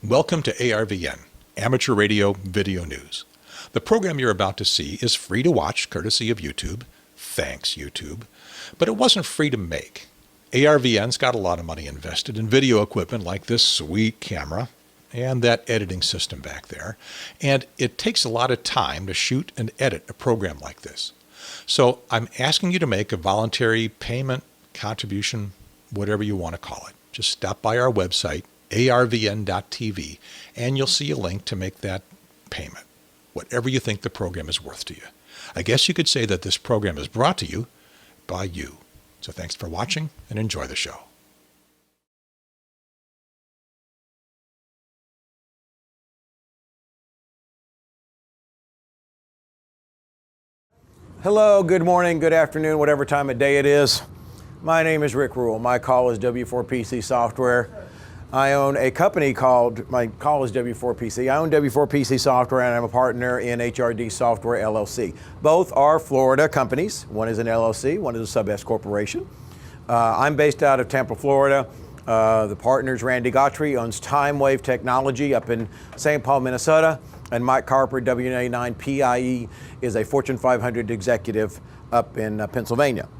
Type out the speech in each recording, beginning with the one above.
Welcome to ARVN, Amateur Radio Video News. The program you're about to see is free to watch, courtesy of YouTube. Thanks, YouTube. But it wasn't free to make. ARVN's got a lot of money invested in video equipment like this sweet camera and that editing system back there. And it takes a lot of time to shoot and edit a program like this. So I'm asking you to make a voluntary payment, contribution, whatever you want to call it. Just stop by our website, arvn.tv, and you'll see a link to make that payment, whatever you think the program is worth to you. I guess you could say that this program is brought to you by you. So thanks for watching and enjoy the show. Hello, good morning, good afternoon, whatever time of day it is. My name is Rick Ruhl. My call is W4PC Software. I own a company called, my call is W4PC. I own W4PC Software and I'm a partner in HRD Software LLC. Both are Florida companies. One is an LLC, one is a sub-S corporation. I'm based out of Tampa, Florida. The partners, Randy Gautry, owns Time Wave Technology up in St. Paul, Minnesota. And Mike Carper, W9PIE, is a Fortune 500 executive up in Pennsylvania.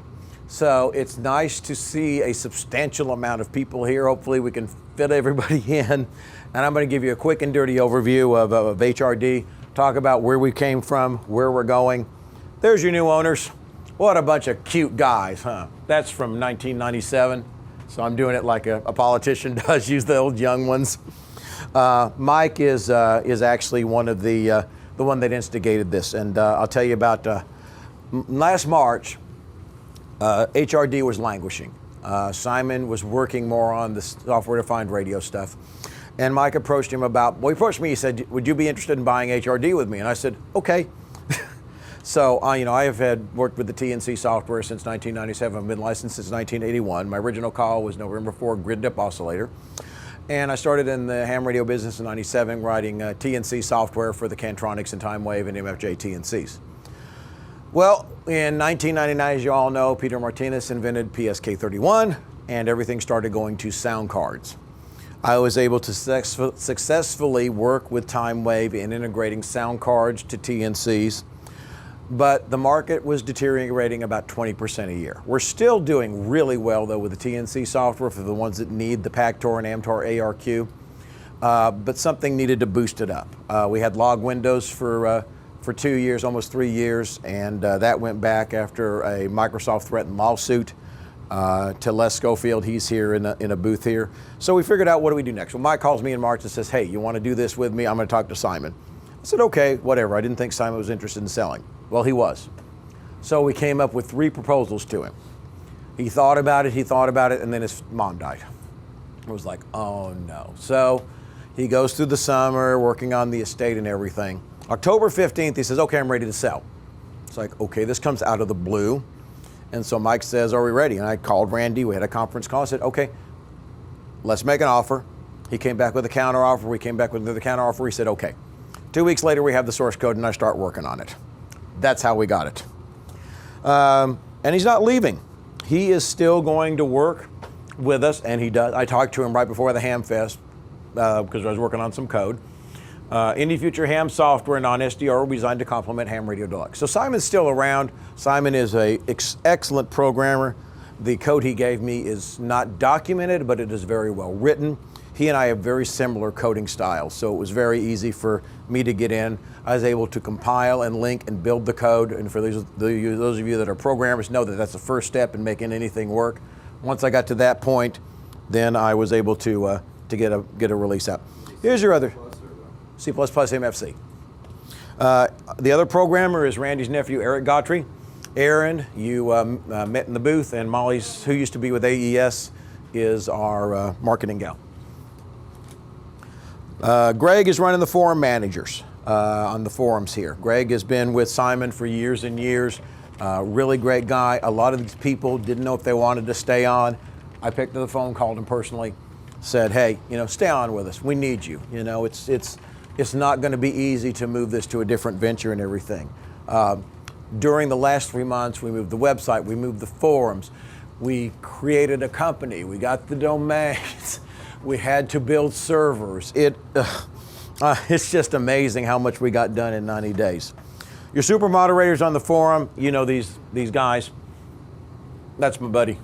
So it's nice to see a substantial amount of people here. Hopefully we can fit everybody in. And I'm going to give you a quick and dirty overview of HRD, talk about where we came from, where we're going. There's your new owners. What a bunch of cute guys, huh? That's from 1997. So I'm doing it like a politician does, use the old young ones. Mike is actually one of the one that instigated this. And I'll tell you about last March, HRD was languishing. Simon was working more on the software-defined radio stuff. And Mike approached him about, well, he approached me, he said, would you be interested in buying HRD with me? And I said, okay. So, I have worked with the TNC software since 1997. I've been licensed since 1981. My original call was November 4 grid dip oscillator. And I started in the ham radio business in 97, writing TNC software for the Cantronics and Time Wave and MFJ TNCs. Well, in 1999, as you all know, Peter Martinez invented PSK31, and everything started going to sound cards. I was able to successfully work with Time Wave in integrating sound cards to TNCs, but the market was deteriorating about 20% a year. We're still doing really well, though, with the TNC software for the ones that need the PACTOR and AMTOR ARQ, but something needed to boost it up. We had log windows for 2 years, almost 3 years, and that went back after a Microsoft threatened lawsuit to Les Schofield. He's here in a booth here. So we figured out, what do we do next? Well, Mike calls me in March and says, hey, you want to do this with me? I'm going to talk to Simon. I said, okay, whatever. I didn't think Simon was interested in selling. Well, he was. So we came up with 3 proposals to him. He thought about it, and then his mom died. I was like, oh no. So he goes through the summer working on the estate and everything. October 15th, he says, okay, I'm ready to sell. It's like, okay, this comes out of the blue. And so Mike says, are we ready? And I called Randy, we had a conference call. I said, okay, let's make an offer. He came back with a counter offer. We came back with another counter offer. He said, okay. 2 weeks later, we have the source code and I start working on it. That's how we got it. And he's not leaving. He is still going to work with us, and he does. I talked to him right before the Ham Fest because I was working on some code. Any future ham software non-SDR will be designed to complement Ham Radio Deluxe. So Simon's still around. Simon is an excellent programmer. The code he gave me is not documented, but it is very well written. He and I have very similar coding styles, so it was very easy for me to get in. I was able to compile and link and build the code, and for those of you that are programmers know that that's the first step in making anything work. Once I got to that point, then I was able to get a release out. Here's your other C++ MFC. The other programmer is Randy's nephew, Eric Gautry. Aaron, you met in the booth, and Molly's, who used to be with AES, is our marketing gal. Greg is running the forum managers on the forums here. Greg has been with Simon for years and years. Really great guy. A lot of these people didn't know if they wanted to stay on. I picked up the phone, called him personally, said, hey, stay on with us. We need you. It's not going to be easy to move this to a different venture and everything. During the last 3 months, we moved the website, we moved the forums, we created a company, we got the domains. We had to build servers. It's just amazing how much we got done in 90 days. Your super moderators on the forum, you know these guys. That's my buddy.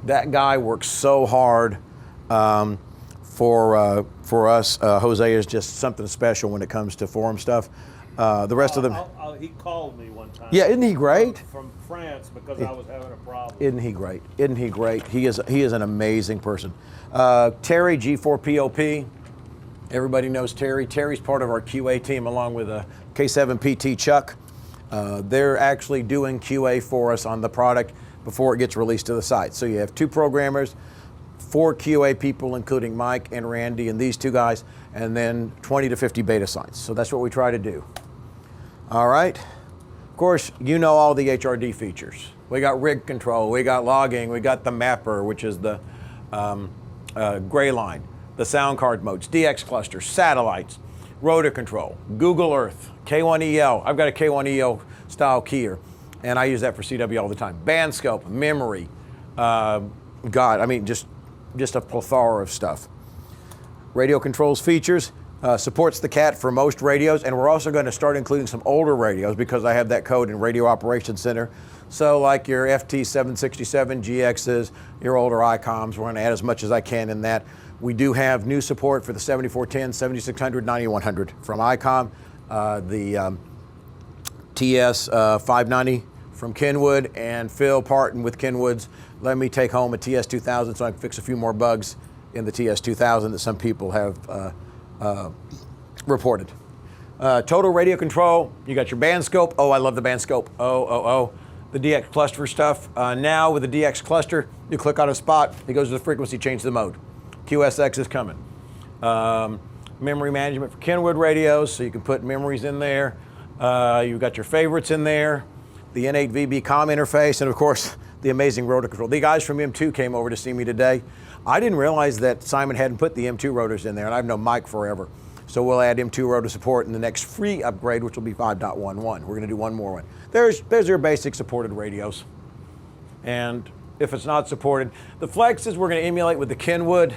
That guy works so hard for us. Jose is just something special when it comes to forum stuff. The rest of them. He called me one time. Yeah, isn't he great? From France because I was having a problem. Isn't he great? Isn't he great? He is an amazing person. Terry G4POP. Everybody knows Terry. Terry's part of our QA team along with K7PT Chuck. They're actually doing QA for us on the product before it gets released to the site. So you have 2 programmers, 4 QA people, including Mike and Randy and these 2 guys, and then 20 to 50 beta sites. So that's what we try to do. All right. Of course, you know all the HRD features. We got rig control, we got logging, we got the mapper, which is the gray line, the sound card modes, DX clusters, satellites, rotor control, Google Earth, K1EL. I've got a K1EL style keyer, and I use that for CW all the time. Band scope, memory, just a plethora of stuff. Radio controls features, supports the CAT for most radios, and we're also going to start including some older radios because I have that code in Radio Operations Center. So like your FT767 GXs, your older ICOMs, we're going to add as much as I can in that. We do have new support for the 7410, 7600, 9100 from ICOM, the TS 590 from Kenwood, and Phil Parton with Kenwood's let me take home a TS 2000 so I can fix a few more bugs in the TS 2000 that some people have reported. Total radio control, you got your band scope. Oh, I love the band scope. The DX cluster stuff. Now with the DX cluster, you click on a spot, it goes to the frequency, change the mode. QSX is coming. Memory management for Kenwood radios, so you can put memories in there. You've got your favorites in there. The N8VB COM interface, and of course, the amazing rotor control. The guys from M2 came over to see me today. I didn't realize that Simon hadn't put the M2 rotors in there, and I've known Mike forever. So we'll add M2 rotor support in the next free upgrade, which will be 5.11. We're going to do one more one. There's your basic supported radios. And if it's not supported, the flexes we're going to emulate with the Kenwood.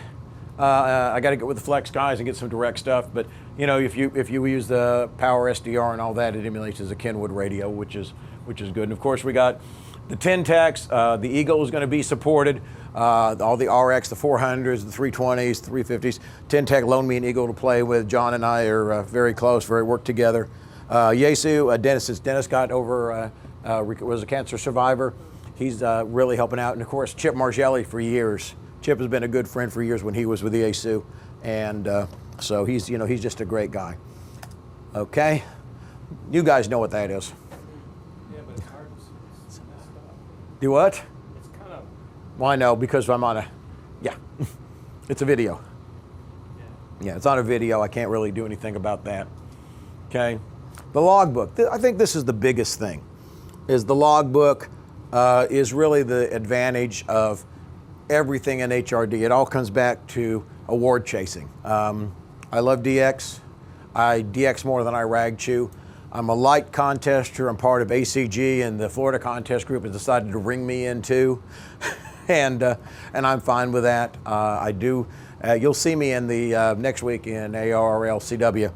I got to get with the Flex guys and get some direct stuff. But you know, if you use the Power SDR and all that, it emulates as a Kenwood radio, which is good. And of course, we got the 10 techs. The Eagle is going to be supported. All the RX, the 400s, the 320s, 350s. 10 tech loaned me an Eagle to play with. John and I are very close, work together. Yesu, Dennis got over, was a cancer survivor. He's really helping out. And of course, Chip Margelli for years. Chip has been a good friend for years when he was with the Yesu. And so he's just a great guy. Okay, you guys know what that is. Yeah, but it's hard to see this stuff. Do what? It's kind of. Well, I know because I'm on it's a video. Yeah, it's on a video. I can't really do anything about that. Okay, the logbook. I think this is the biggest thing. Is the logbook is really the advantage of everything in HRD. It all comes back to award chasing. I love DX. I DX more than I rag chew. I'm a light contester. I'm part of ACG, and the Florida contest group has decided to ring me in too, and I'm fine with that. I do. You'll see me in the next week in ARRL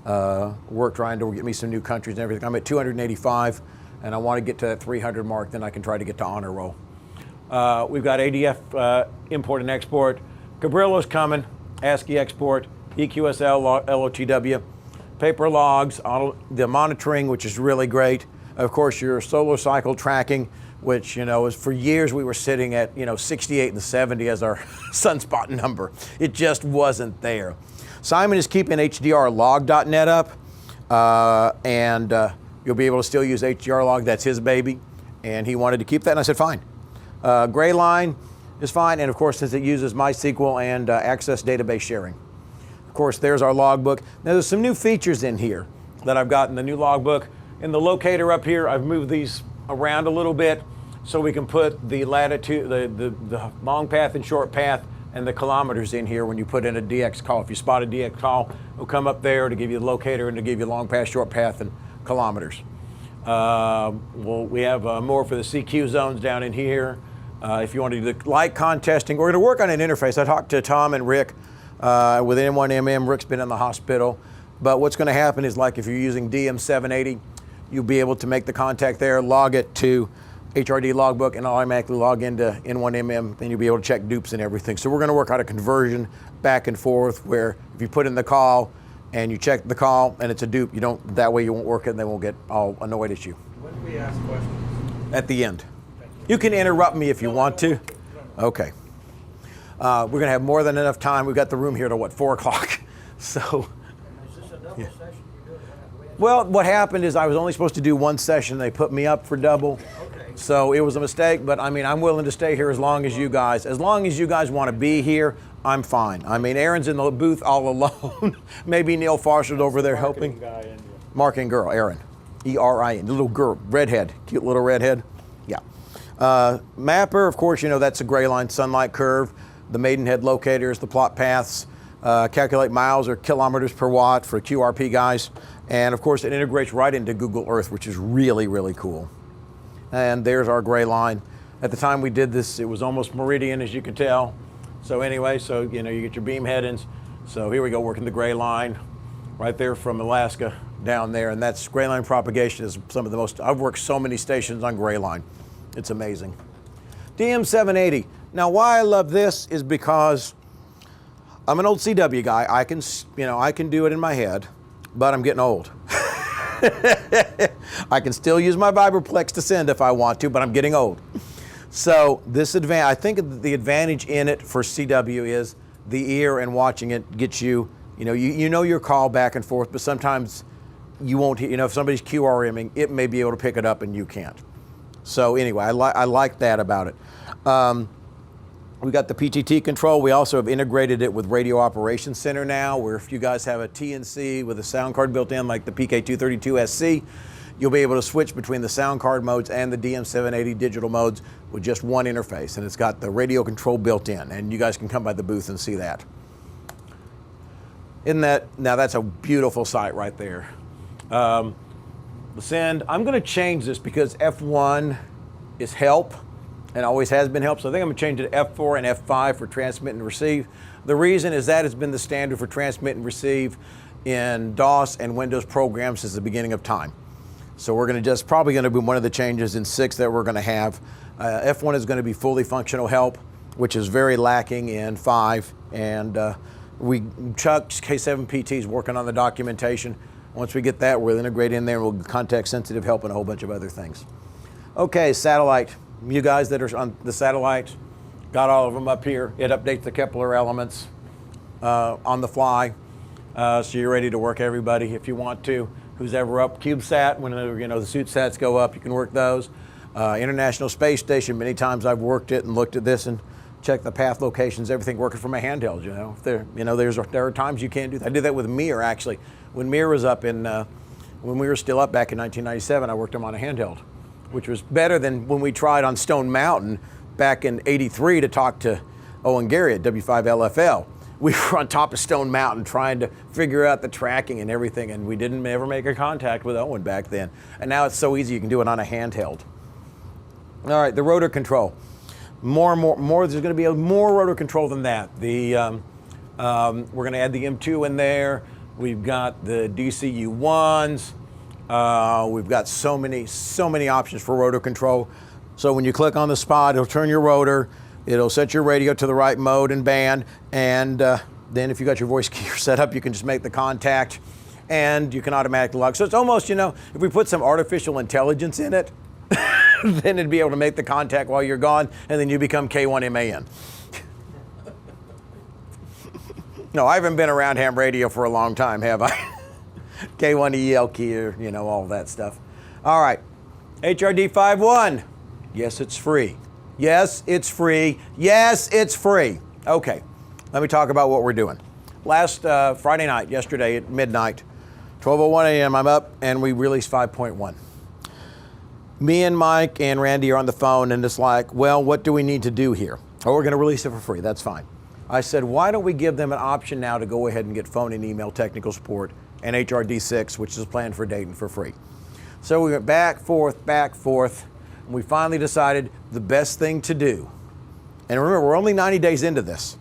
CW. Work trying to get me some new countries and everything. I'm at 285, and I want to get to that 300 mark. Then I can try to get to honor roll. We've got ADF import and export. Cabrillo's coming. ASCII export. EQSL, LOTW. Paper logs, the monitoring, which is really great. Of course, your solar cycle tracking, which, is for years we were sitting at, 68 and 70 as our sunspot number. It just wasn't there. Simon is keeping HDRlog.net up, and you'll be able to still use HDRlog. That's his baby, and he wanted to keep that, and I said, fine. Gray line is fine, and of course, since it uses MySQL and Access database sharing. Of course, there's our logbook. Now, there's some new features in here that I've got in the new logbook. In the locator up here, I've moved these around a little bit so we can put the latitude, the long path and short path, and the kilometers in here when you put in a DX call. If you spot a DX call, it'll come up there to give you the locator and to give you long path, short path, and kilometers. We have more for the CQ zones down in here. If you want to do light contesting, we're going to work on an interface. I talked to Tom and Rick with N1MM. Rick's been in the hospital. But what's going to happen is, like if you're using DM780, you'll be able to make the contact there, log it to HRD logbook, and automatically log into N1MM. Then you'll be able to check dupes and everything. So we're going to work out a conversion back and forth where if you put in the call and you check the call and it's a dupe, that way you won't work it and they won't get all annoyed at you. When do we ask questions? At the end. You can interrupt me if you want to. Okay. We're going to have more than enough time. We've got the room here till 4 o'clock. So. Is this a double session you're doing? Well, what happened is I was only supposed to do 1 session. They put me up for double. Okay. So it was a mistake, but I mean, I'm willing to stay here as long as you guys want to be here, I'm fine. I mean, Aaron's in the booth all alone. Maybe Neil Foster's over there helping. Guy in you. Marketing girl, Erin. E-R-I-N, the little girl, redhead, cute little redhead. Yeah. Mapper, of course, that's a gray line sunlight curve. The Maidenhead locators, the plot paths, calculate miles or kilometers per watt for QRP guys. And of course, it integrates right into Google Earth, which is really, really cool. And there's our gray line. At the time we did this, it was almost meridian, as you can tell. So anyway, you get your beam headings. So here we go, working the gray line right there from Alaska down there. And that's gray line propagation is some of the most, I've worked so many stations on gray line. It's amazing. DM780. Now why I love this is because I'm an old CW guy. I can do it in my head, but I'm getting old. I can still use my Vibraplex to send if I want to, but I'm getting old. So I think the advantage in it for CW is the ear and watching it gets you, you know your call back and forth, but sometimes you won't, if somebody's QRMing, it may be able to pick it up and you can't. So anyway, I like that about it. We got the PTT control. We also have integrated it with Radio Operations Center now, where if you guys have a TNC with a sound card built in, like the PK232SC, you'll be able to switch between the sound card modes and the DM780 digital modes with just one interface. And it's got the radio control built in, and you guys can come by the booth and see that. Now that's a beautiful sight right there. The send, I'm going to change this because F1 is help and always has been help. So I think I'm going to change it to F4 and F5 for transmit and receive. The reason is that has been the standard for transmit and receive in DOS and Windows programs since the beginning of time. So we're going to probably going to be one of the changes in 6 that we're going to have. F1 is going to be fully functional help, which is very lacking in 5. And Chuck, K7PT, is working on the documentation. Once we get that, we'll integrate in there and we'll context sensitive help and a whole bunch of other things. Okay, satellite. You guys that are on the satellite, got all of them up here. It updates the Kepler elements on the fly. So you're ready to work everybody if you want to. Who's ever up CubeSat, when the suit sats go up, you can work those. International Space Station, many times I've worked it and looked at this and checked the path locations, everything working from a handheld, there are times you can't do that. I did that with Mir, actually. When Mir was up when we were still up back in 1997, I worked them on a handheld, which was better than when we tried on Stone Mountain back in '83 to talk to Owen Gary at W5LFL. We were on top of Stone Mountain trying to figure out the tracking and everything, and we didn't ever make a contact with Owen back then. And now it's so easy, you can do it on a handheld. All right, the rotor control. More, there's going to be more rotor control than that. We're going to add the M2 in there. We've got the DCU1s. We've got so many options for rotor control. So when you click on the spot, it'll turn your rotor, it'll set your radio to the right mode and band, and then if you got your voice keyer set up, you can just make the contact and you can automatically log. So it's almost, if we put some artificial intelligence in it, then it'd be able to make the contact while you're gone, and then you become K1MAN. No, I haven't been around ham radio for a long time, have I? K1EL keyer, all that stuff. All right, HRD 5.1. Yes, it's free. Yes, it's free. Yes, it's free. Okay, let me talk about what we're doing. Last Friday night, yesterday at midnight, 12:01 a.m., I'm up and we released 5.1. Me and Mike and Randy are on the phone and it's like, well, what do we need to do here? Oh, we're going to release it for free. That's fine. I said, why don't we give them an option now to go ahead and get phone and email technical support and HRD6, which is planned for Dayton, for free. So we went back, forth. And we finally decided the best thing to do, and remember, we're only 90 days into this,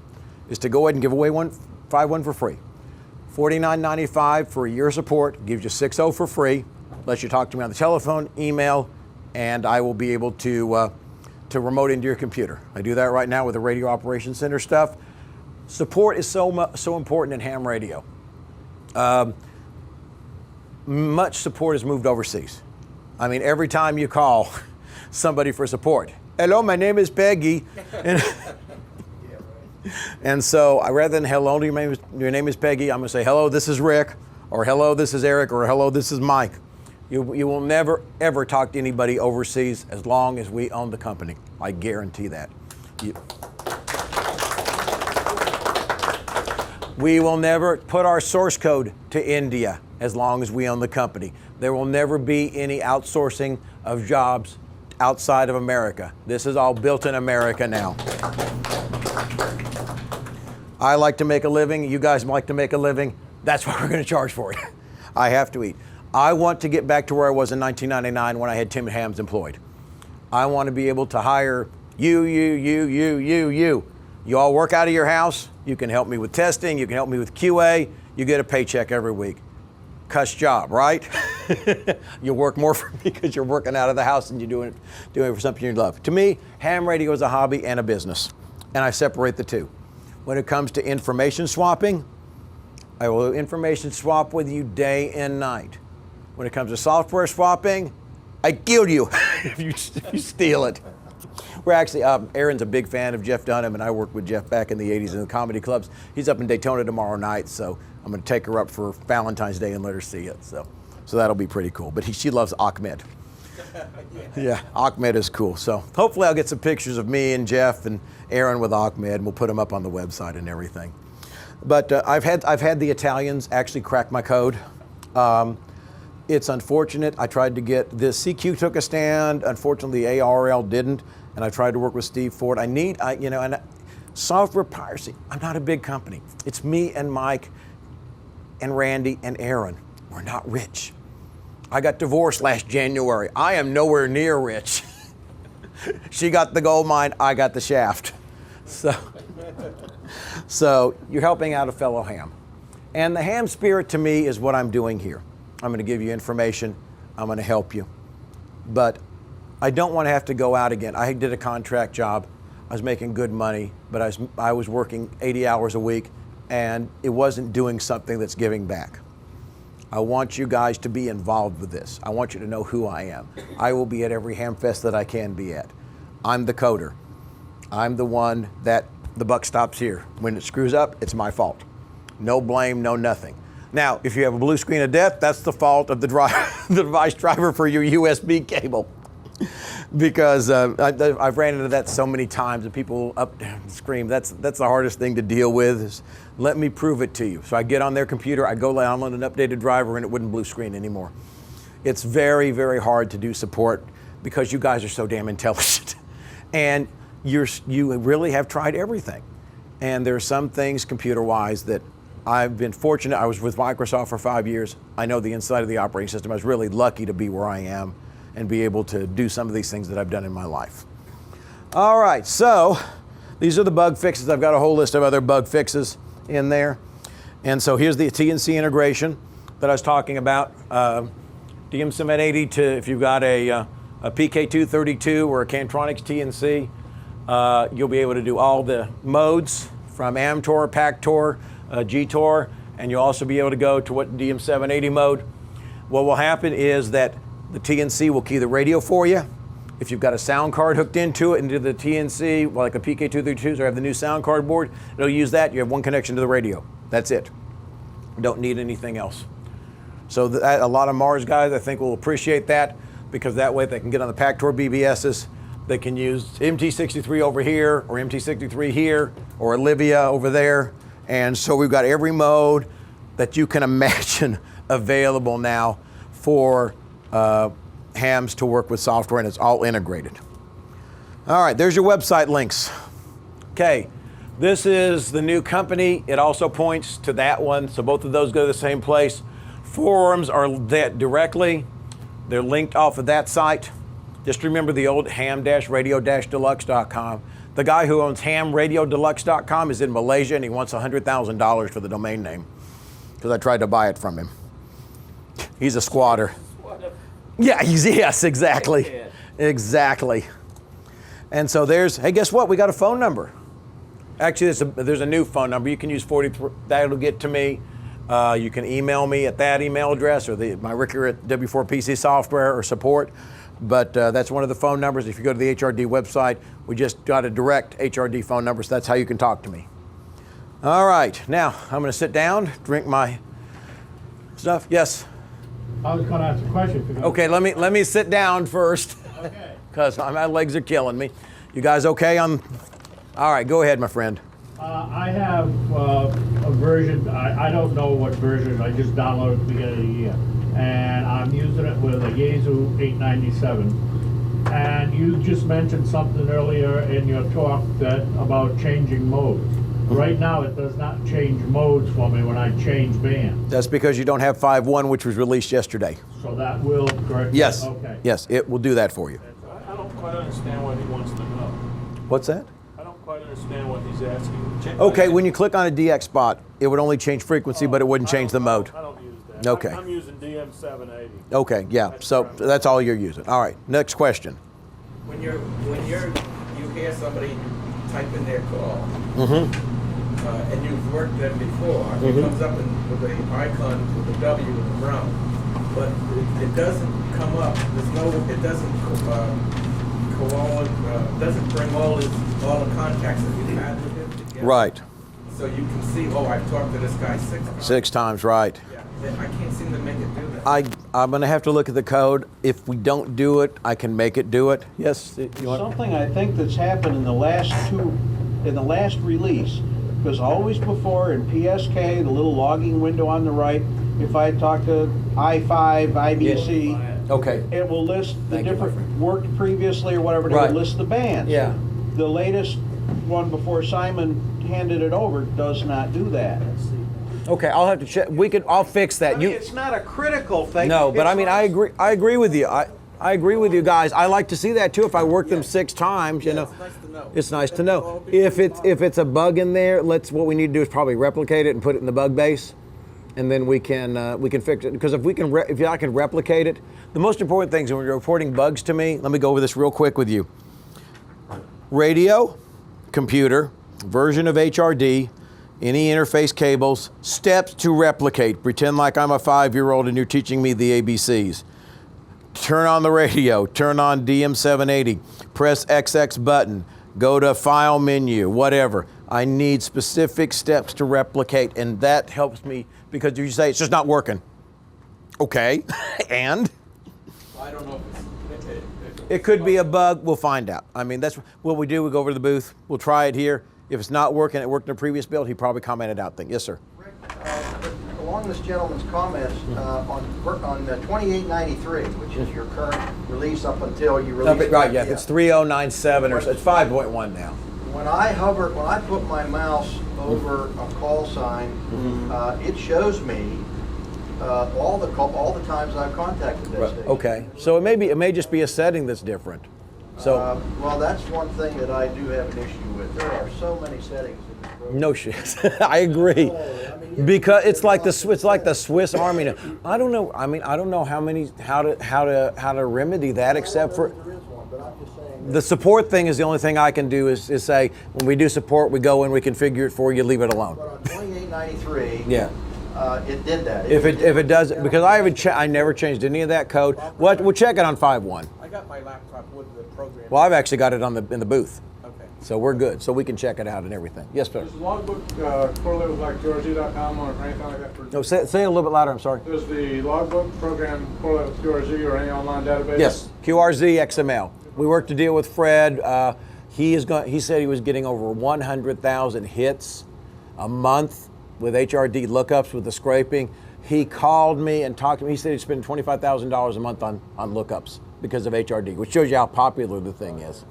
is to go ahead and give away try one for free. $49.95 for a year of support, gives you 6.0 for free, lets you talk to me on the telephone, email, and I will be able to remote into your computer. I do that right now with the Radio Operations Center stuff. Support is so important in ham radio. Much support has moved overseas. I mean, every time you call somebody for support, hello, my name is Peggy. And so rather than hello, your name is Peggy, I'm going to say, hello, this is Rick, or hello, this is Eric, or hello, this is Mike. You will never, ever talk to anybody overseas as long as we own the company. I guarantee that. We will never put our source code to India as long as we own the company. There will never be any outsourcing of jobs outside of America. This is all built in America now. I like to make a living. You guys like to make a living. That's what we're going to charge for it. I have to eat. I want to get back to where I was in 1999 when I had Tim Hams employed. I want to be able to hire you. You all work out of your house. You can help me with testing. You can help me with QA. You get a paycheck every week. Cuss job, right? You work more for me because you're working out of the house and you're doing it for something you love. To me, ham radio is a hobby and a business, and I separate the two. When it comes to information swapping, I will information swap with you day and night. When it comes to software swapping, I kill you if you steal it. We're actually, Erin's a big fan of Jeff Dunham, and I worked with Jeff back in the 80s in the comedy clubs. He's up in Daytona tomorrow night, so I'm going to take her up for Valentine's Day and let her see it. So that'll be pretty cool. But she loves Ahmed. Yeah, Ahmed is cool. So hopefully I'll get some pictures of me and Jeff and Erin with Ahmed, and we'll put them up on the website and everything. But I've had the Italians actually crack my code. It's unfortunate. I tried to get this. CQ took a stand. Unfortunately, ARL didn't. And I tried to work with Steve Ford. Software piracy. I'm not a big company. It's me and Mike and Randy and Aaron. We're not rich. I got divorced last January. I am nowhere near rich. She got the gold mine, I got the shaft. So you're helping out a fellow ham. And the ham spirit to me is what I'm doing here. I'm going to give you information. I'm going to help you. But I don't want to have to go out again. I did a contract job. I was making good money, but I was working 80 hours a week, and it wasn't doing something that's giving back. I want you guys to be involved with this. I want you to know who I am. I will be at every ham fest that I can be at. I'm the coder. I'm the one that the buck stops here. When it screws up, it's my fault. No blame, no nothing. Now, if you have a blue screen of death, that's the fault of the device driver for your USB cable. Because I've ran into that so many times, and people up there scream. That's the hardest thing to deal with. Is let me prove it to you. So I get on their computer, I go download an updated driver, and it wouldn't blue screen anymore. It's very, very hard to do support because you guys are so damn intelligent, and you really have tried everything. And there are some things computer-wise that I've been fortunate. I was with Microsoft for 5 years. I know the inside of the operating system. I was really lucky to be where I am and be able to do some of these things that I've done in my life. All right, so these are the bug fixes. I've got a whole list of other bug fixes in there. And so here's the TNC integration that I was talking about. DM780 to, if you've got a PK232 or a Cantronics TNC, you'll be able to do all the modes from AmTOR, PACTOR, GTOR, and you'll also be able to go to what DM780 mode. What will happen is that the TNC will key the radio for you. If you've got a sound card hooked into it, into the TNC, like a PK232s, or have the new sound card board, it'll use that. You have one connection to the radio. That's it. You don't need anything else. So a lot of Mars guys, I think, will appreciate that, because that way they can get on the PACTOR BBSs. They can use MT63 over here, or MT63 here, or Olivia over there. And so we've got every mode that you can imagine available now for hams to work with software, and it's all integrated. All right, there's your website links. Okay, this is the new company. It also points to that one, so both of those go to the same place. Forums are that directly. They're linked off of that site. Just remember the old ham-radio-deluxe.com. The guy who owns hamradiodeluxe.com is in Malaysia, and he wants $100,000 for the domain name because I tried to buy it from him. He's a squatter. Yeah, yes, exactly. Exactly. And so hey, guess what? We got a phone number. Actually, there's a new phone number. You can use 43. That'll get to me. You can email me at that email address or my Ricker at W4PC Software or support. But that's one of the phone numbers. If you go to the HRD website, we just got a direct HRD phone number, so that's how you can talk to me. All right, now I'm going to sit down, drink my stuff. Yes. I was going to ask a question. Okay, let me sit down first, Okay. because my legs are killing me. You guys okay? All right, go ahead, my friend. I have a version. I don't know what version. I just downloaded at the beginning of the year, and I'm using it with a Yaesu 897. And you just mentioned something earlier in your talk about changing modes. Right now, it does not change modes for me when I change bands. That's because you don't have 5.1, which was released yesterday. So that will correct. Yes. Okay. Yes, it will do that for you. I don't quite understand what he wants to know. What's that? I don't quite understand what he's asking. Okay, when you click on a DX spot, it would only change frequency, but it wouldn't change the mode. I don't use that. Okay. I'm using DM780. Okay, yeah, so that's all you're using. All right, next question. When you hear somebody type in their call, and you've worked them before, it comes up with the icon with the W in the brown, but it doesn't come up. It doesn't doesn't bring all the contacts that you've had with him together. Right. So you can see, I've talked to this guy 6 times. 6 times, right. Yeah, I can't seem to make it do that. I'm going to have to look at the code. If we don't do it, I can make it do it. Yes? You want? Something I think that's happened in the last release, because always before in PSK, the little logging window on the right, if I talk to I5, IBC, Okay. it will list the Thank you, my different friend. worked previously or whatever, it Right. will list the bands. Yeah. The latest one before Simon handed it over does not do that. Okay, I'll have to check. I'll fix that. I mean, it's not a critical thing. No, but It's I mean, not- I agree with you. I agree with you guys. I like to see that too. If I work them 6 times, you know, It's nice to know. it's nice to know. If it's a bug in there, what we need to do is probably replicate it and put it in the bug base, and then we can fix it. Because if I can replicate it, the most important things when you're reporting bugs to me. Let me go over this real quick with you. Radio, computer, version of HRD, any interface cables, steps to replicate. Pretend like I'm a 5-year-old and you're teaching me the ABCs. Turn on the radio, turn on DM780, press XX button, go to file menu, whatever. I need specific steps to replicate, and that helps me because you say it's just not working. Okay, and? I don't know if It could be a bug, we'll find out. I mean, that's what we do, we go over to the booth, we'll try it here. If it's not working, it worked in a previous build, he probably commented out thing. Yes, sir. Rick, along this gentleman's comments, on 2893, which is your current release up until you release. Right, yeah, it's 3097 or so, it's 5.1 now. When I put my mouse over a call sign, it shows me all the times I've contacted that station. Okay, so it may just be a setting that's different. So Well, that's one thing that I do have an issue with. There are so many settings in this program. no shit. I agree, because it's like the Swiss Army. Now, I don't know. I mean, I don't know how to remedy that except for There is one, but I'm just saying. the support thing is the only thing I can do is say when we do support, we go in, we configure it for you, leave it alone. But on 2893, Yeah. it did that. If it doesn't, because I never changed any of that code. We'll check it on 5.1. I got my laptop with the program. Well, I've actually got it in the booth, Okay. so we're good. So we can check it out and everything. Yes, sir. Does the logbook correlate with like QRZ.com or anything like that? No, say it a little bit louder. I'm sorry. Does the logbook program correlate with QRZ or any online database? Yes, QRZ XML. We worked to deal with Fred. He said he was getting over 100,000 hits a month with HRD lookups with the scraping. He called me and talked to me. He said he'd spend $25,000 a month on lookups because of HRD, which shows you how popular the thing is.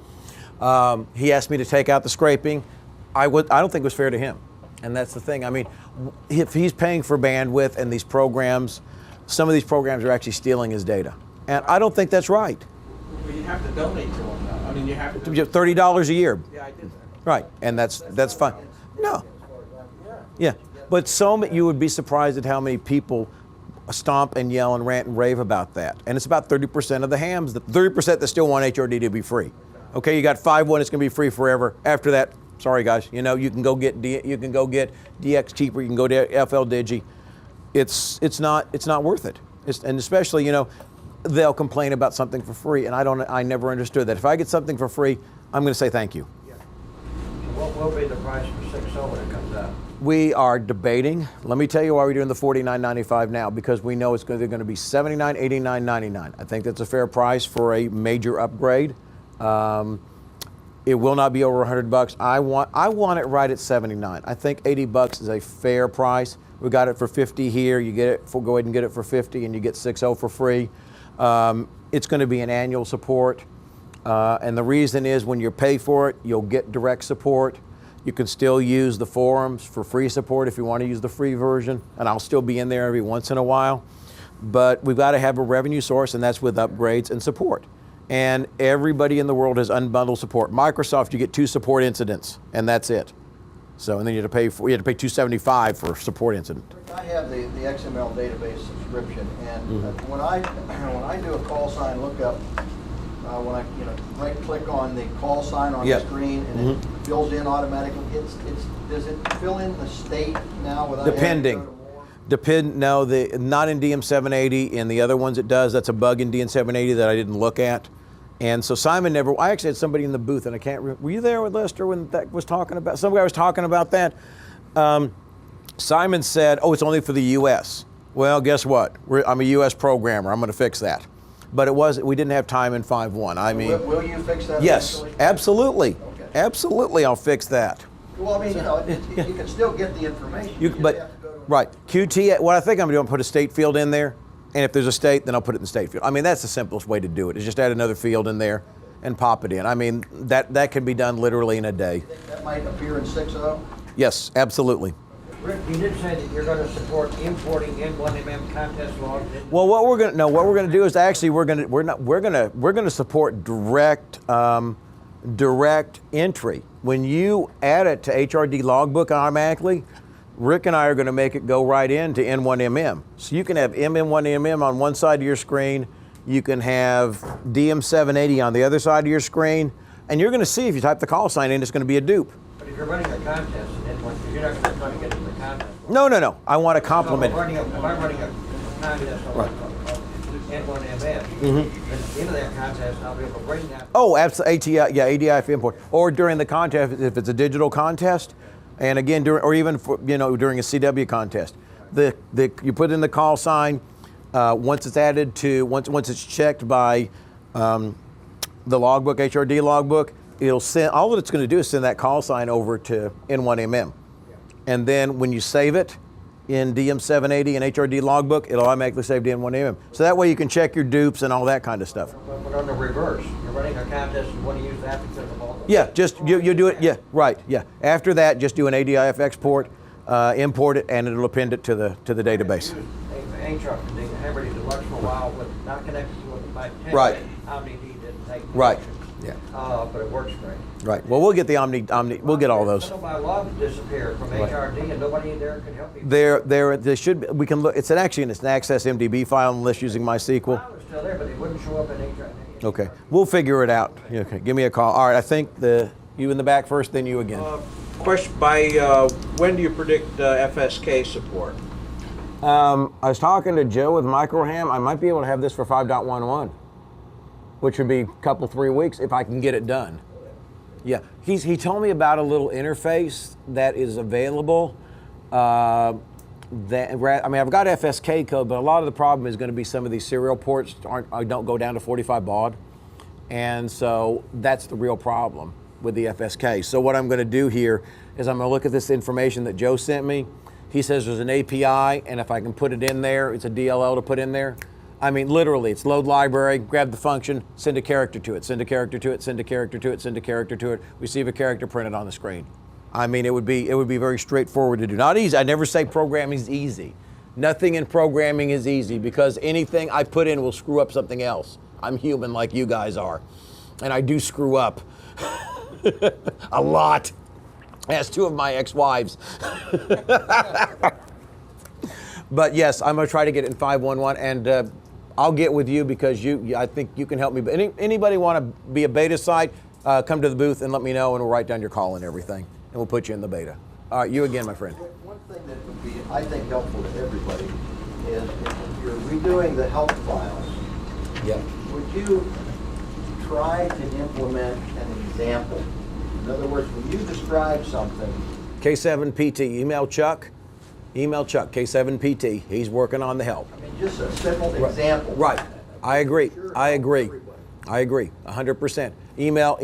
He asked me to take out the scraping. I don't think it was fair to him, and that's the thing. I mean, if he's paying for bandwidth and these programs, some of these programs are actually stealing his data, and I don't think that's right. Well, you have to donate to them now. I mean, you have to. $30 a year. Yeah, I did that. Right, and that's fine. No. Yeah, but you would be surprised at how many people stomp and yell and rant and rave about that. And it's about 30% of the hams, the 30% that still want HRD to be free. Okay, you got 5.1, it's going to be free forever. After that, sorry guys, you can go get DX cheaper. You can go to FL Digi. It's not worth it. And especially they'll complain about something for free, and I never understood that. If I get something for free, I'm going to say thank you. What will be the price for 6.0 when it comes out? We are debating. Let me tell you why we're doing the $49.95 now, because we know they're going to be $79, $89, $99. I think that's a fair price for a major upgrade. It will not be over $100. I want it right at $79. I think $80 is a fair price. We got it for $50 here. You get it go ahead and get it for $50, and you get 6.0 for free. It's going to be an annual support. And the reason is when you pay for it, you'll get direct support. You can still use the forums for free support if you want to use the free version, and I'll still be in there every once in a while. But we've got to have a revenue source, and that's with upgrades and support. And everybody in the world has unbundled support. Microsoft, you get 2 support incidents, and that's it. So, and then you have to pay $275 for support incident. I have the XML database subscription, and when I do a call sign lookup, when I right click on the call sign on the screen and it fills in automatically, does it fill in the state now without depending? No, not in DM780. In the other ones it does. That's a bug in DM780 that I didn't look at. And so Simon I actually had somebody in the booth, and I can't remember, were you there with Lester when that was talking about, some guy was talking about that? Simon said, oh, it's only for the US. Well, guess what? I'm a US programmer, I'm gonna fix that. But we didn't have time in 5.1. I mean. Will you fix that? Yes, eventually? absolutely. Okay. Absolutely, I'll fix that. Well, I mean, you can still get the information. Right, QT, what I think I'm doing, put a state field in there, and if there's a state, then I'll put it in the state field. I mean, that's the simplest way to do it, is just add another field in there and pop it in. I mean, that can be done literally in a day. You think that might appear in 6.0? Yes, absolutely. Rick, you did say that you're going to support importing N1MM contest logs. Well, what we're going to do is actually we're going to support direct entry. When you add it to HRD logbook automatically, Rick and I are going to make it go right into N1MM. So you can have MM1MM on one side of your screen, you can have DM780 on the other side of your screen, and you're going to see if you type the call sign in, it's going to be a dupe. But if you're running a contest in N1, you're not going to get into the contest. No. I want to complement. If I'm running a contest of N1MM, at the end of that contest, I'll be able to bring that. Oh, absolutely. ADI for import. Or during the contest, if it's a digital contest, and again, during a CW contest, you put in the call sign. Once it's added to, once it's checked by the logbook, HRD logbook, it'll send. All that it's going to do is send that call sign over to N1MM, and then when you save it in DM780 and HRD logbook, it'll automatically save to N1MM. So that way you can check your dupes and all that kind of stuff. But on the reverse, you're running a contest and you want to use that because of all the. Yeah, just you do it. Yeah, right. Yeah. After that, just do an ADIF export, import it, and it'll append it to the database. HRD Deluxe for a while, but not connected to it by 10. Right. Omni didn't take. Right. Yeah. But it works great. Right. Well, we'll get the Omni. We'll get all those. I know my logs disappeared from HRD, and nobody there could help me. There should be. We can look. It's an Access MDB file unless using MySQL. Well, it was still there, but it wouldn't show up in HRD. Okay. We'll figure it out. Okay. Give me a call. All right. I think you in the back first, then you again. Question, when do you predict FSK support? I was talking to Joe with MicroHam. I might be able to have this for 5.11, which would be a couple, 3 weeks if I can get it done. Yeah, he told me about a little interface that is available. I've got FSK code, but a lot of the problem is going to be some of these serial ports don't go down to 45 baud, and so that's the real problem with the FSK. So what I'm going to do here is I'm going to look at this information that Joe sent me. He says there's an API, and if I can put it in there, it's a DLL to put in there. I mean, literally, it's load library, grab the function, send a character to it, send a character to it, send a character to it, send a character to it, receive a character printed on the screen. I mean, it would be very straightforward to do. Not easy. I never say programming is easy. Nothing in programming is easy because anything I put in will screw up something else. I'm human like you guys are. And I do screw up. A lot. As two of my ex-wives. But yes, I'm going to try to get it in 511, and I'll get with you because I think you can help me. But anybody want to be a beta site, come to the booth and let me know, and we'll write down your call and everything, and we'll put you in the beta. All right, you again, my friend. One thing that would be, I think, helpful to everybody is if you're redoing the help files, Yeah. would you try to implement an example? In other words, when you describe something, K7PT, email Chuck, K7PT. He's working on the help. I mean, just a simple example. Right. I agree. Sure I helps agree. everybody. I agree. 100%. Email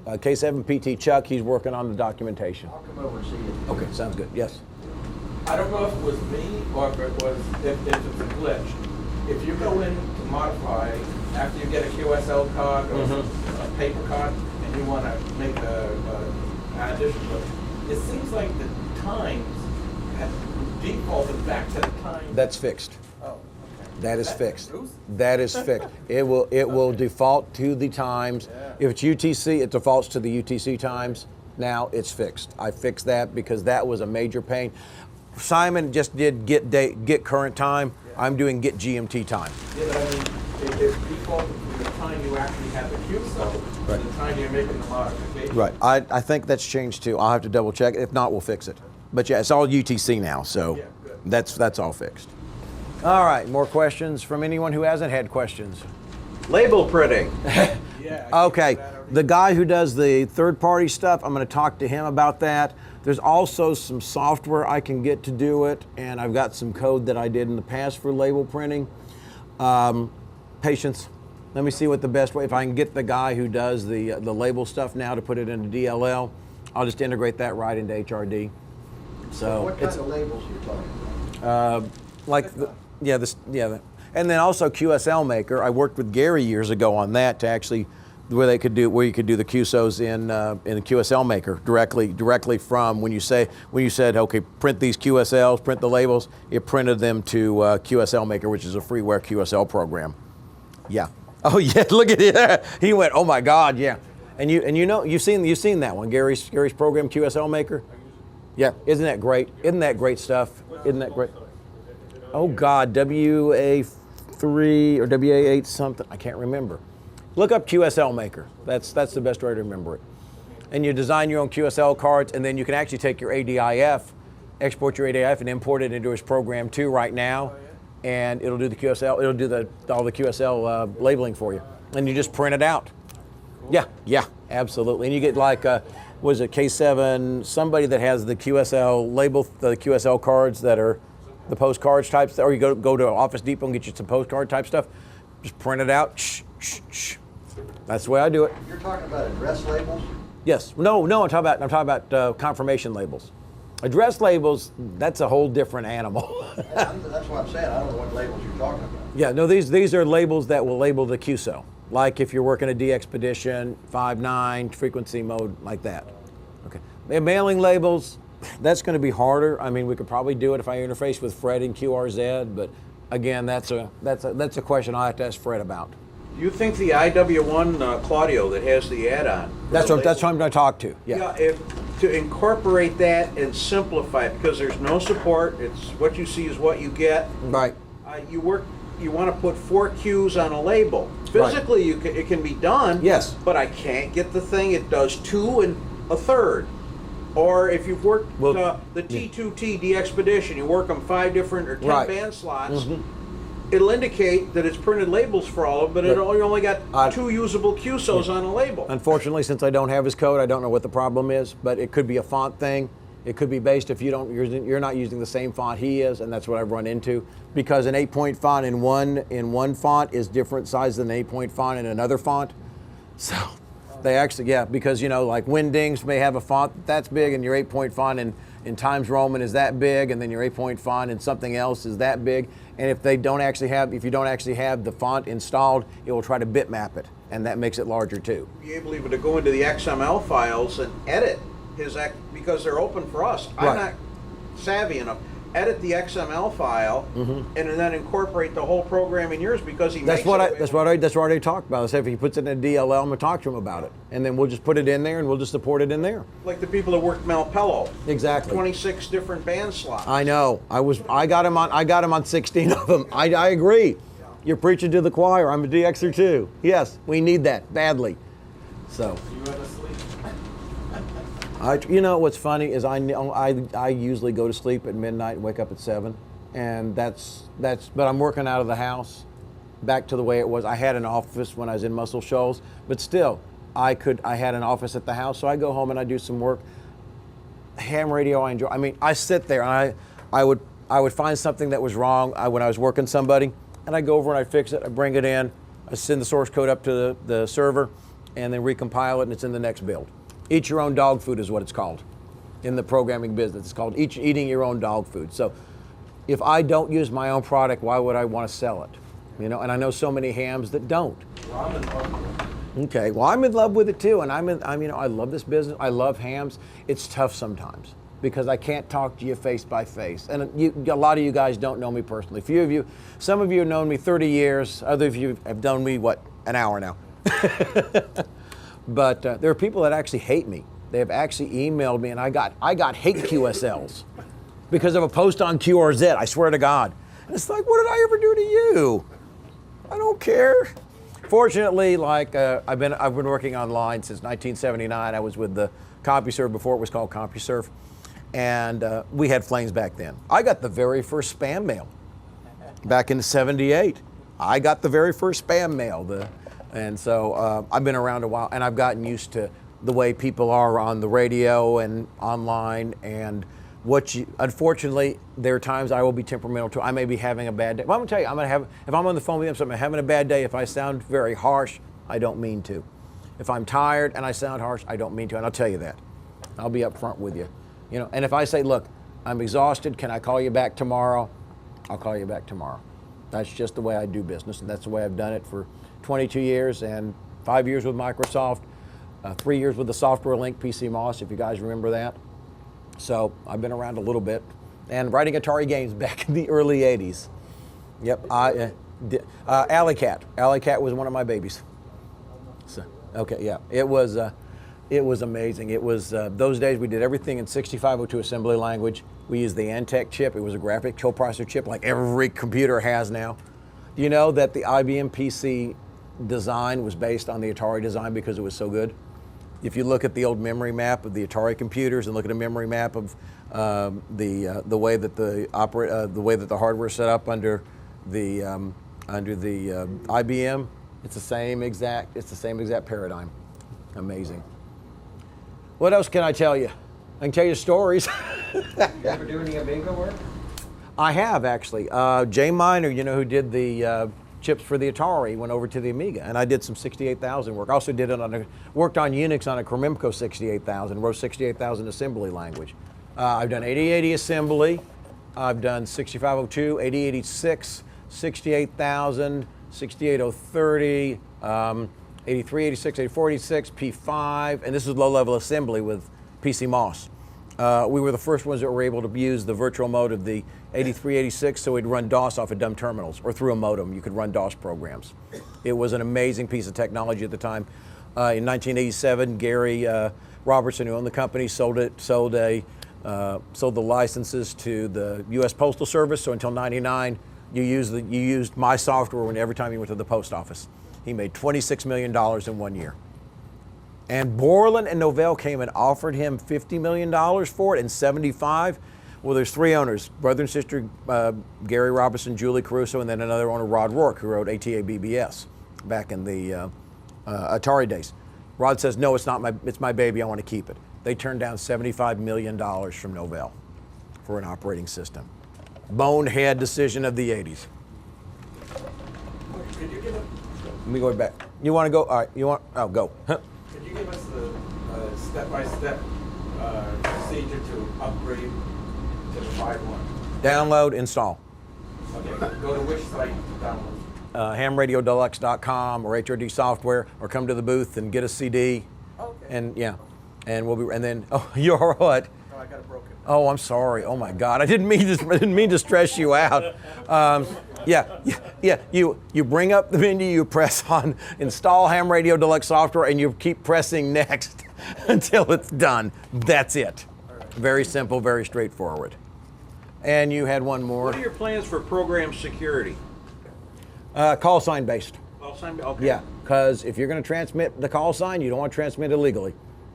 K7PT Chuck. He's working on the documentation. I'll come over and see you. Okay, sounds good. Yes. I don't know if it was me or if it was, if it's a glitch. If you go in to modify, after you get a QSL card or a paper card, and you want to make an addition to it, it seems like the times have defaulted back to the time. That's fixed. Oh, okay. That is fixed. Bruce? That is fixed. It will default to the times. If it's UTC, it defaults to the UTC times. Now it's fixed. I fixed that because that was a major pain. Simon just did get current time. I'm doing get GMT time. Yeah, but I mean, it's defaulted from the time you actually have the QSL to the time you're making the modification. Right. I think that's changed too. I'll have to double check. If not, we'll fix it. But yeah, it's all UTC now, so Yeah, good. that's all fixed. All right. More questions from anyone who hasn't had questions? Label printing. Yeah. I Okay, get that every- the guy who does the third-party stuff, I'm going to talk to him about that. There's also some software I can get to do it, and I've got some code that I did in the past for label printing. Patience. Let me see what the best way, if I can get the guy who does the label stuff now to put it into DLL, I'll just integrate that right into HRD. So What it's kind of labels are you talking about? like and then also QSL Maker. I worked with Gary years ago on that to actually where you could do the QSOs in the QSL Maker directly from when you said okay, print these QSLs, print the labels, it printed them to QSL Maker, which is a freeware QSL program. Yeah. Oh yeah, look at it. He went, oh my God, yeah. And you've seen that one, Gary's program, QSL Maker. Yeah, isn't that great? Isn't that great stuff? Isn't that great? Oh God, WA3 or WA8 something, I can't remember. Look up QSL Maker. That's the best way to remember it. And you design your own QSL cards, and then you can actually take your ADIF, export your ADIF, and import it into his program too right now, and it'll do the QSL. It'll do all the QSL labeling for you, and you just print it out. Yeah, absolutely. And you get like was it K7? Somebody that has the QSL label, the QSL cards that are the postcards types, or you go to Office Depot and get you some postcard type stuff. Just print it out. Shh. That's the way I do it. You're talking about address labels? Yes. No. I'm talking about confirmation labels. Address labels. That's a whole different animal. That's what I'm saying. I don't know what labels you're talking about. Yeah. No. These are labels that will label the QSO. Like if you're working a DXpedition 5.9 frequency mode, like that. Okay. Mailing labels. That's going to be harder. I mean, we could probably do it if I interface with Fred and QRZ, but again, that's a question I have to ask Fred about. Do you think the IW1 Claudio that has the add-on? That's what I'm going to talk to. Yeah. If to incorporate that and simplify it, because there's no support, it's what you see is what you get. Right. You want to put 4 Qs on a label. Physically, it can be done. Yes. But I can't get the thing. It does 2 1/3. Or if you've worked the T2T DXpedition, you work on 5 different or 10 band slots. It'll indicate that it's printed labels for all of them, but you only got 2 usable QSOs on a label. Unfortunately, since I don't have his code, I don't know what the problem is. But it could be a font thing. It could be based if you're not using the same font he is, and that's what I've run into. Because an 8-point font in one font is different size than an 8-point font in another font. So they actually, because like Windings may have a font that's big, and your 8-point font in Times Roman is that big, and then your 8-point font in something else is that big. And if you don't actually have the font installed, it will try to bitmap it, and that makes it larger too. Be able even to go into the XML files and edit because they're open for us. I'm not savvy enough. edit the XML file and then incorporate the whole program in yours because he That's makes what it. that's what I already talked about. I said if he puts it in a DLL, I'm gonna talk to him about it, and then we'll just put it in there and we'll just support it in there. Like the people that worked Malpello. Exactly. 26 different band slots. I know. I got him on 16 of them. I agree. You're preaching to the choir. I'm a DXer too. Yes, we need that badly. So. You ever sleep? You know what's funny is I usually go to sleep at midnight and wake up at 7, and that's but I'm working out of the house, back to the way it was. I had an office when I was in Muscle Shoals, but still I had an office at the house, so I go home and I do some work. Ham radio I enjoy. I mean, I sit there and I would find something that was wrong when I was working somebody, and I go over and I fix it. I bring it in, I send the source code up to the server, and then recompile it, and it's in the next build. Eat your own dog food is what it's called in the programming business. It's called eating your own dog food. So if I don't use my own product, why would I want to sell it? You know, and I know so many hams that don't. Well, I'm in love with it. Okay, well, I'm in love with it too, and I love this business. I love hams. It's tough sometimes because I can't talk to you face by face, and a lot of you guys don't know me personally. Some of you have known me 30 years. Other of you have known me an hour now. But there are people that actually hate me. They have actually emailed me, and I got hate QSLs because of a post on QRZ. I swear to God. And it's like, what did I ever do to you? I don't care. Fortunately, I've been working online since 1979. I was with the CompuServe before it was called CompuServe, and we had flames back then. I got the very first spam mail back in '78. I got the very first spam mail. And so I've been around a while, and I've gotten used to the way people are on the radio and online. And unfortunately, there are times I will be temperamental too. I may be having a bad day. Well, I'm gonna tell you, if I'm on the phone with them, so I'm having a bad day. If I sound very harsh, I don't mean to. If I'm tired and I sound harsh, I don't mean to, and I'll tell you that. I'll be upfront with you. You know, and if I say, look, I'm exhausted, can I call you back tomorrow? I'll call you back tomorrow. That's just the way I do business, and that's the way I've done it for 22 years and 5 years with Microsoft, 3 years with the software link PC Moss, if you guys remember that. So I've been around a little bit, and writing Atari games back in the early 80s. Yep, Alley Cat. Alley Cat was one of my babies. So, okay, yeah, it was amazing. It was those days we did everything in 6502 assembly language. We used the Antec chip. It was a graphic coprocessor chip like every computer has now. Do you know that the IBM PC design was based on the Atari design because it was so good? If you look at the old memory map of the Atari computers and look at a memory map of the way that the hardware is set up under the IBM, it's the same exact paradigm. Amazing. What else can I tell you? I can tell you stories. You ever do any Amiga work? I have actually. Jay Miner, who did the chips for the Atari, went over to the Amiga, and I did some 68,000 work. Also worked on Unix on a Kremimco 68,000, wrote 68,000 assembly language. I've done 8080 assembly. I've done 6502, 8086, 68,000, 68030, 8386, 8486, P5, and this is low-level assembly with PC Moss. We were the first ones that were able to use the virtual mode of the 8386, so we'd run DOS off of dumb terminals, or through a modem. You could run DOS programs. It was an amazing piece of technology at the time. In 1987, Gary Robertson, who owned the company, sold the licenses to the U.S. Postal Service. So until '99, you used my software every time you went to the post office. He made $26 million in 1 year. And Borland and Novell came and offered him $50 million for it in '75. Well, there's three owners, brother and sister, Gary Robertson, Julie Caruso, and then another owner, Rod Rourke, who wrote ATA BBS back in the Atari days. Rod says, no, it's my baby, I want to keep it. They turned down $75 million from Novell for an operating system. Bonehead decision of the 80s. Could you give Let me go back. You want to go? All right, go. Could you give us a step-by-step procedure to upgrade to the 5.1? Download, install. Okay, go to which site to download? HamRadioDeluxe.com or HRD Software, or come to the booth and get a CD. Okay. And yeah, and we'll be. And then, oh, you're what? No, I got it broken. Oh, I'm sorry. Oh my God, I didn't mean to stress you out. Yeah. You bring up the menu, you press on install Ham Radio Deluxe software, and you keep pressing next until it's done. That's it. Very simple, very straightforward. And you had one more. What are your plans for program security? Call sign based. Call sign, okay. Yeah, because if you're going to transmit the call sign, you don't want to transmit illegally.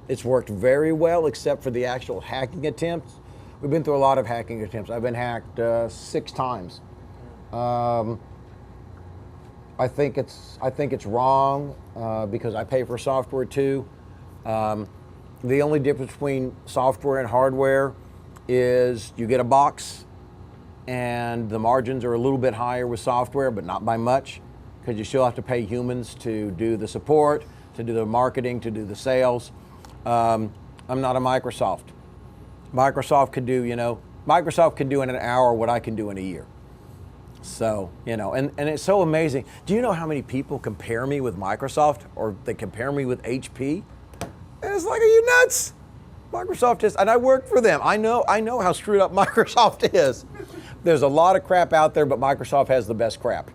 It's worked very well, except for the actual hacking attempts. We've been through a lot of hacking attempts. I've been hacked 6 times. I think it's wrong because I pay for software too. The only difference between software and hardware is you get a box, and the margins are a little bit higher with software, but not by much, because you still have to pay humans to do the support, to do the marketing, to do the sales. I'm not a Microsoft. Microsoft could do in an hour what I can do in a year. So, and it's so amazing. Do you know how many people compare me with Microsoft, or they compare me with HP? And it's like, are you nuts? Microsoft is, and I work for them. I know how screwed up Microsoft is. There's a lot of crap out there, but Microsoft has the best crap.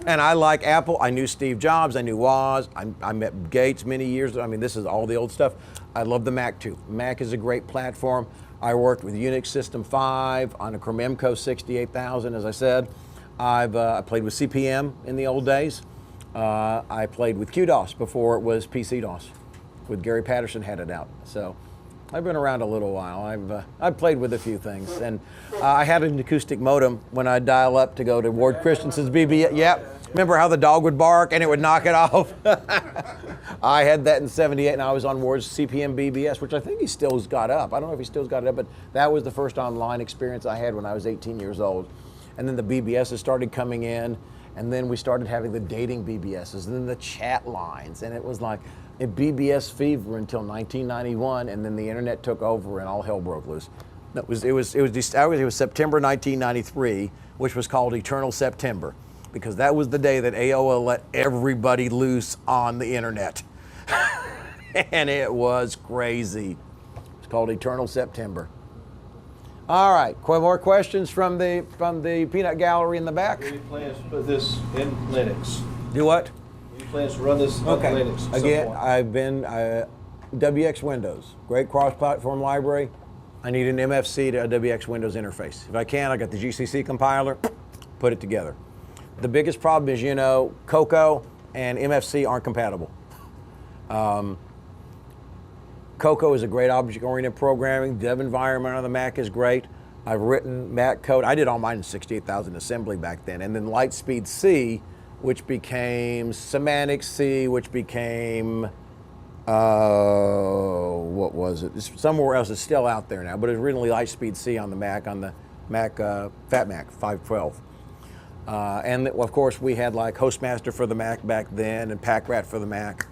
And I like Apple. I knew Steve Jobs. I knew Woz. I met Gates many years ago. I mean, this is all the old stuff. I love the Mac too. Mac is a great platform. I worked with Unix System 5 on a Krememco 68000, as I said. I played with CPM in the old days. I played with QDOS before it was PC DOS, with Gary Patterson had it out. So I've been around a little while. I've played with a few things, and I had an acoustic modem when I dial up to go to Ward Christensen's BB. Yeah, remember how the dog would bark and it would knock it off? I had that in '78, and I was on Ward's CPM BBS, which I think he still's got up. I don't know if he still's got it up, but that was the first online experience I had when I was 18 years old. And then the BBSs started coming in, and then we started having the dating BBSs, and then the chat lines, and it was like a BBS fever until 1991, and then the internet took over and all hell broke loose. It was September 1993, which was called Eternal September, because that was the day that AOL let everybody loose on the internet. And it was crazy. It's called Eternal September. All right, more questions from the peanut gallery in the back? Any plans to put this in Linux? Do what? Any plans to run this on Linux? at some Again, point? I've been WX Windows, great cross-platform library. I need an MFC to a WX Windows interface. If I can, I got the GCC compiler, put it together. The biggest problem is, Cocoa and MFC aren't compatible. Cocoa is a great object-oriented programming. Dev environment on the Mac is great. I've written Mac code. I did all mine in 68,000 assembly back then. And then Lightspeed C, which became Semantic C, which became, what was it? It's somewhere else. It's still out there now, but it's originally Lightspeed C on the Mac, Fat Mac 512. And of course, we had like Hostmaster for the Mac back then and PackRat for the Mac.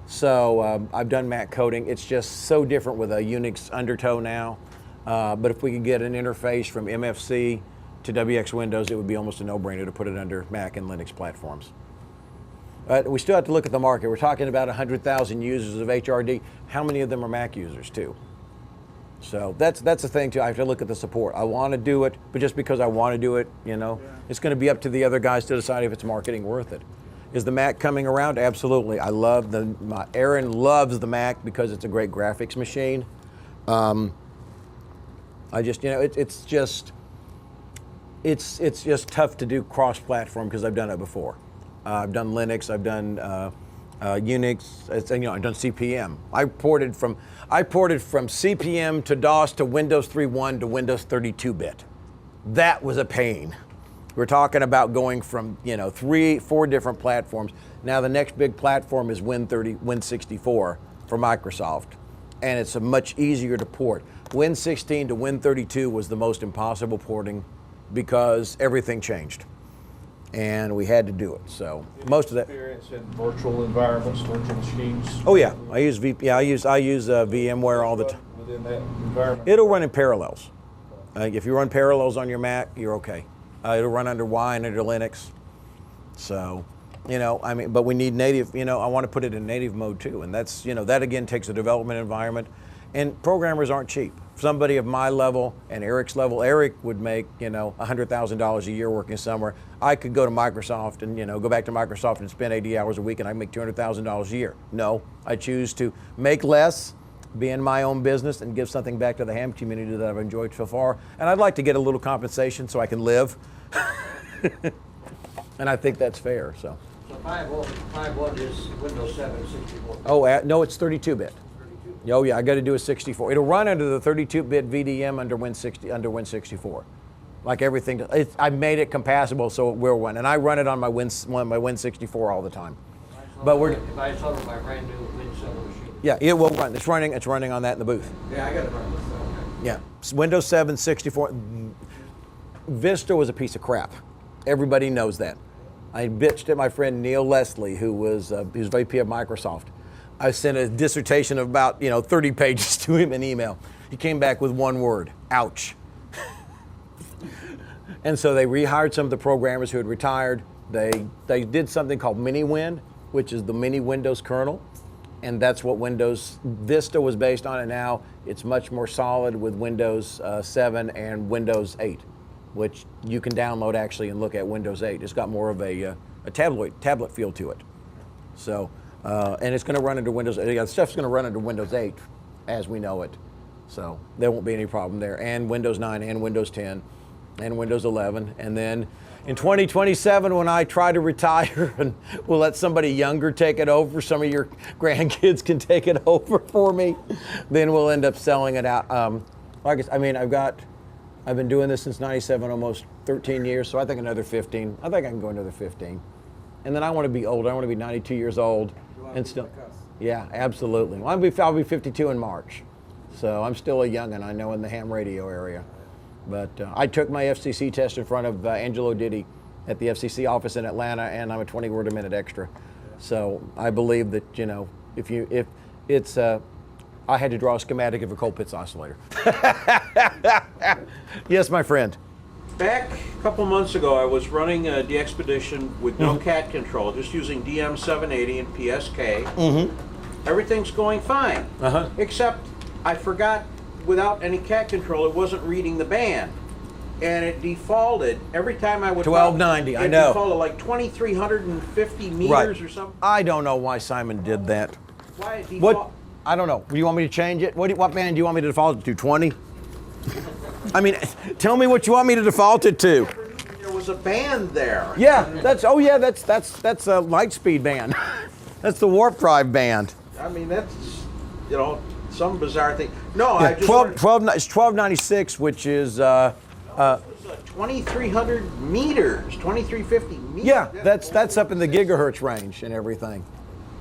So I've done Mac coding. It's just so different with a Unix undertow now. But if we could get an interface from MFC to WX Windows, it would be almost a no-brainer to put it under Mac and Linux platforms. We still have to look at the market. We're talking about 100,000 users of HRD. How many of them are Mac users too? So that's the thing too. I have to look at the support. I want to do it, but just because I want to do it, it's going to be up to the other guys to decide if it's marketing worth it. Is the Mac coming around? Absolutely. I love Aaron loves the Mac because it's a great graphics machine. It's just tough to do cross-platform because I've done it before. I've done Linux. I've done Unix. I've done CPM. I ported from CPM to DOS to Windows 3.1 to Windows 32-bit. That was a pain. We're talking about going from 3-4 different platforms. Now the next big platform is Win64 for Microsoft, and it's much easier to port. Win16 to Win32 was the most impossible porting because everything changed, and we had to do it. So most of that Experience in virtual environments, virtual machines. Oh yeah, I use VMware all the time. Within that environment. It'll run in parallels. If you run parallels on your Mac, you're okay. It'll run under Wine, under Linux. So, but we need native, I want to put it in native mode too. And that's, that again takes a development environment. And programmers aren't cheap. Somebody of my level and Eric's level, Eric would make, $100,000 a year working somewhere. I could go to Microsoft and, go back to Microsoft and spend 80 hours a week and I make $200,000 a year. No, I choose to make less, be in my own business, and give something back to the ham community that I've enjoyed so far. And I'd like to get a little compensation so I can live. And I think that's fair, so. So 5.1 is Windows 7 64. Oh, no, it's 32-bit. Oh yeah, I got to do a 64. It'll run under the 32-bit VDM under Win64, like everything. I made it compatible so it will run, and I run it on my Win64 all the time. But if I install my brand new Win 7 machine. Yeah, it will run. It's running on that in the booth. Yeah, I got to run this. Yeah, Windows 7 64. Vista was a piece of crap. Everybody knows that. I bitched at my friend Neil Leslie, who was VP of Microsoft. I sent a dissertation of about 30 pages to him in email. He came back with one word: ouch. And so they rehired some of the programmers who had retired. They did something called MiniWin, which is the mini Windows kernel, and that's what Windows Vista was based on. And now it's much more solid with Windows 7 and Windows 8, which you can download actually and look at Windows 8. It's got more of a tablet feel to it. So. And it's going to run under Windows. Stuff's going to run under Windows 8, as we know it. So there won't be any problem there. And Windows 9, and Windows 10, and Windows 11. And then in 2027, when I try to retire, and we'll let somebody younger take it over, some of your grandkids can take it over for me, then we'll end up selling it out. I've been doing this since '97, almost 13 years. So I think another 15. I think I can go another 15. And then I want to be old. I want to be 92 years old. And still, yeah, absolutely. Well, I'll be 52 in March, so I'm still a youngin', I know, in the ham radio area. But I took my FCC test in front of Angelo Diddy at the FCC office in Atlanta, and I'm a 20 word a minute extra. So I believe that I had to draw a schematic of a coal pits oscillator. Yes, my friend. Back a couple months ago, I was running the Expedition with no cat control, just using DM780 and PSK. Everything's going fine, except I forgot, without any cat control, it wasn't reading the band. And it defaulted every time I would 1290, I know. It defaulted like 2,350 meters or something. I don't know why Simon did that. Why it default? What? I don't know. Do you want me to change it? What band do you want me to default it to? 20? I mean, tell me what you want me to default it to. There was a band there. Yeah, that's a Lightspeed band. That's the Warp Drive band. I mean, that's some bizarre thing. No, Yeah, I just 1296, which is 2,300 meters, 2,350 meters. yeah, that's up in the gigahertz range and everything.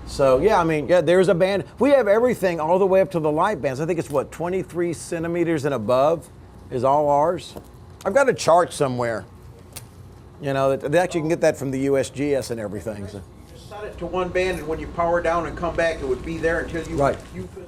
So yeah, there's a band. We have everything all the way up to the light bands. I think it's 23 centimeters and above is all ours. I've got a chart somewhere. They actually can get that from the USGS and everything. So. Just set it to one band, and when you power down and come back, it would be there until you. Right.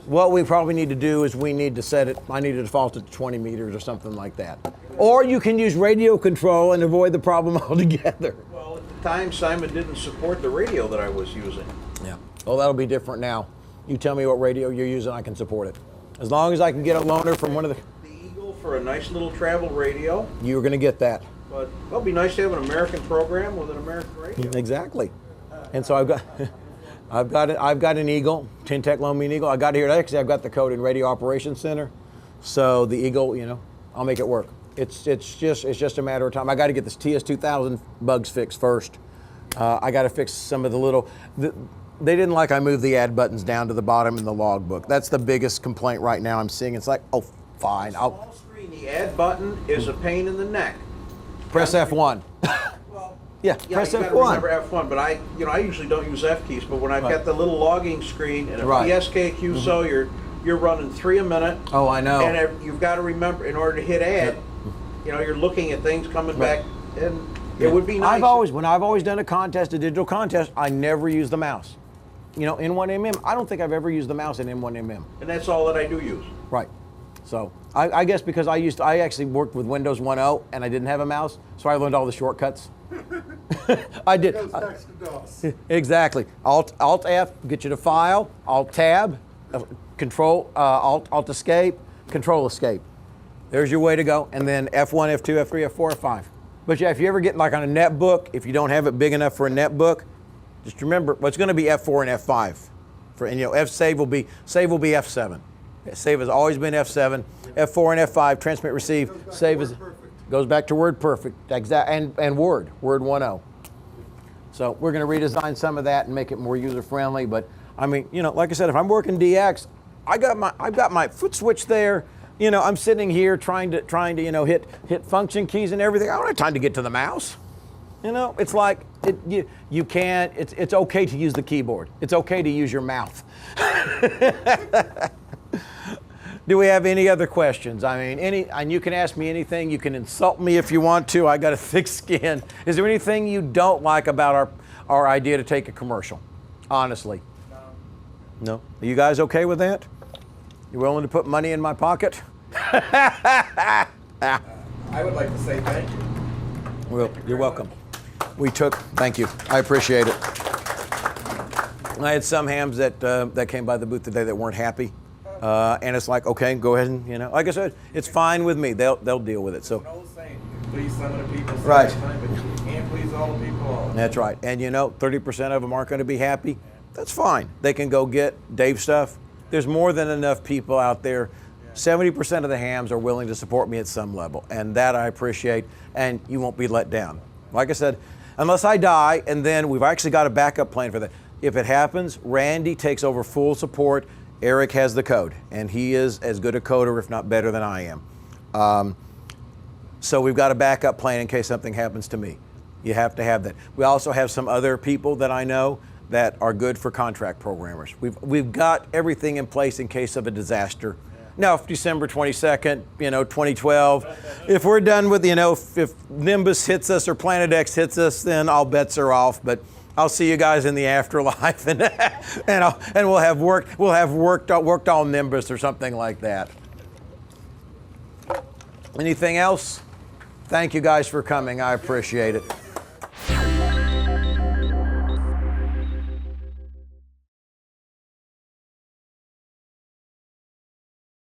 What we probably need to do is we need to set it. I need to default it to 20 meters or something like that. Or you can use radio control and avoid the problem altogether. Well, at the time, Simon didn't support the radio that I was using. Yeah. Well, that'll be different now. You tell me what radio you're using, I can support it. As long as I can get a loaner from one of the Eagle for a nice little travel radio. You're going to get that. But it'll be nice to have an American program with an American radio. Exactly. And so I've got an Eagle, Tintec loan me an Eagle. I got it here actually. I've got the code in Radio Operations Center. So the Eagle, I'll make it work. It's just a matter of time. I got to get this TS2000 bugs fixed first. I got to fix some of the little. They didn't like I moved the add buttons down to the bottom in the logbook. That's the biggest complaint right now I'm seeing. It's like, oh, fine. Small screen, the add button is a pain in the neck. Press F1. Well, yeah, yeah, press you gotta F1. remember F1, but I usually don't use F keys. But when I've got the little logging screen and a PSK QSO, you're running 3 a minute. Oh, I know. And you've got to remember, in order to hit add, you're looking at things coming back, and it would be nice. When I've always done a digital contest, I never use the mouse. N1MM, I don't think I've ever used the mouse in N1MM. And that's all that I do use. Right. So I guess because I actually worked with Windows 1.0 and I didn't have a mouse, so I learned all the shortcuts. I did. Goes next to DOS. Exactly. Alt F, get you to File. Alt Tab, Control, Alt Escape, Control Escape. There's your way to go. And then F1, F2, F3, F4, F5. But yeah, if you ever get like on a netbook, if you don't have it big enough for a netbook, just remember, well, it's going to be F4 and F5. And you know, save will be F7. Save has always been F7. F4 and F5, transmit, receive. Save is goes back to WordPerfect. And Word 1.0. So we're going to redesign some of that and make it more user friendly. But I mean, you know, like I said, if I'm working DX, I've got my foot switch there. You know, I'm sitting here trying to you know hit function keys and everything. I don't have time to get to the mouse. You know, it's like you can't. It's okay to use the keyboard. It's okay to use your mouth. Do we have any other questions? I mean, and you can ask me anything. You can insult me if you want to. I got a thick skin. Is there anything you don't like about our idea to take a commercial? Honestly. No. Are you guys okay with that? You willing to put money in my pocket? I would like to say thank you. Well, you're welcome. Thank you. I appreciate it. I had some hams that came by the booth today that weren't happy. And it's like, okay, go ahead and, you know, like I said, it's fine with me. They'll deal with it. So. I was saying, please some of the people Right. time, but you can't please all the people all the time. That's right. And you know, 30% of them aren't going to be happy. That's fine. They can go get Dave stuff. There's more than enough people out there. 70% of the hams are willing to support me at some level. And that I appreciate. And you won't be let down. Like I said, unless I die, and then we've actually got a backup plan for that. If it happens, Randy takes over full support. Eric has the code, and he is as good a coder, if not better than I am. So we've got a backup plan in case something happens to me. You have to have that. We also have some other people that I know that are good for contract programmers. We've got everything in place in case of a disaster. Now, if December 22nd, 2012, if we're done with, if Nimbus hits us or Planet X hits us, then all bets are off. But I'll see you guys in the afterlife, and we'll have worked on Nimbus or something like that. Anything else? Thank you guys for coming. I appreciate it.